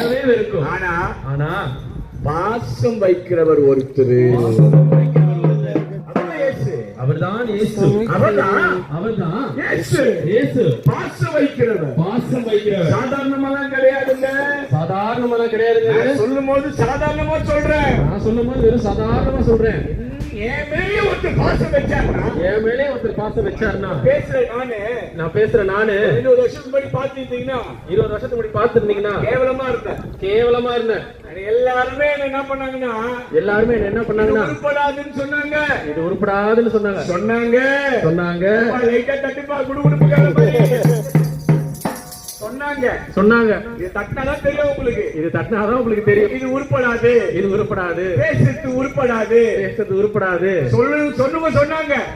அறவே வெறுக்கும். ஆனா பாசம் வைக்கிறவர் ஒருத்தர். அவர்தான் இயேசு. அவர்தான் இயேசு. பாசம் வைக்கிறவர். சாதாரணமாலாம் கிடையாதுங்க. சொல்லும் போது சாதாரணமா சொல்றேன். நான் சொல்லும் போது வெறும் சாதாரணமா சொல்றேன். என் மேலே ஒருத்தர் பாசம் வச்சாருன்னா, நான் பேசுறேன் நானு 20 வருஷத்துக்கு முன்னாடி பாத்துட்டீங்கன்னா, 20 வருஷத்துக்கு முன்னாடி பாத்துருந்தீங்கன்னா கேவலமா இருந்தேன். எல்லாருமே என்ன பண்ணாங்கன்னா, என்ன பண்ணாங்கன்னா உருப்படாதுன்னு சொன்னாங்க. இது உருப்படாதுன்னு சொன்னாங்க. லைட்டா தட்டிப்பா குடுகுடுப்புக்கார மாதிரி சொன்னாங்க. இது தட்டினாதான் தெரியும் உங்களுக்கு. தெரியும். இது உருப்படாது. பேசுறது உருப்படாது.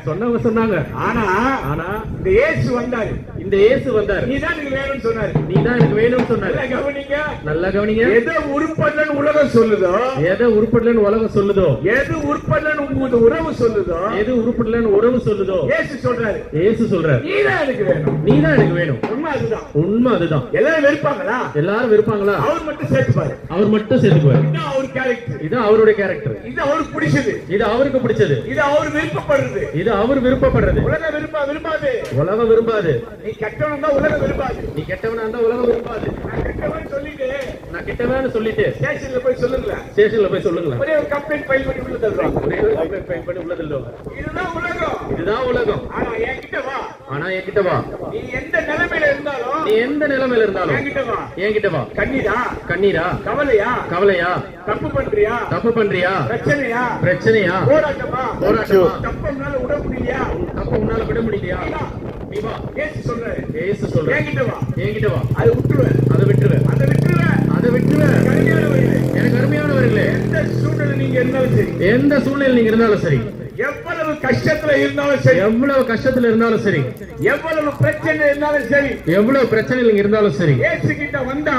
சொன்னவங்க சொன்னாங்க. ஆனா இந்த இயேசு வந்தாரு. நீதான் எனக்கு வேணும்னு சொன்னாரு. நல்லா கவனிங்க. எதை உருப்படலன்னு உலகம் சொல்லுதோ, எது உருப்படலன்னு உங்க உறவு சொல்லுதோ, இயேசு சொல்றாரு நீதான் எனக்கு வேணும். உண்மை அதுதான். எல்லாரும் வெறுப்பாங்களா? அவர் மட்டும் சேர்த்துப்பாரு. இதான் அவருடைய கேரக்டர். இது அவருக்கு பிடிச்சது. இது அவருக்கு பிடிச்சது. இது அவர் விருப்பப்படுறது. உலகம் விரும்பாது. நீ கெட்டவனா இருந்தா உலகம் விரும்பாது. நான் கெட்டவன்னு சொல்லிட்டு ஸ்டேஷன்ல போய் சொல்லுங்க. ஒரே ஒரு கம்ப்ளைண்ட் ஃபைல் பண்ணி உள்ள தள்ளுவாங்க. இதுதான் உலகம். ஆனா என்கிட்ட வா. நீ எந்த நிலைமையில இருந்தாலும் என்கிட்ட வா. கண்ணீரா கவலையா தப்பு பண்றியா பிரச்சனையா போராட்டமா தப்பு உன்னால விட முடியலையா? நீ வா. இயேசு சொல்றாரு என்கிட்ட வா. அதை விட்டுருவேன். எனக்கு அருமையானவர்களே, எந்த சூழ்நிலை நீங்க இருந்தாலும் சரி, எவ்வளவு கஷ்டத்துல இருந்தாலும் சரி, எவ்வளவு பிரச்சனை இருந்தாலும் சரி, இயேசு கிட்ட வந்தா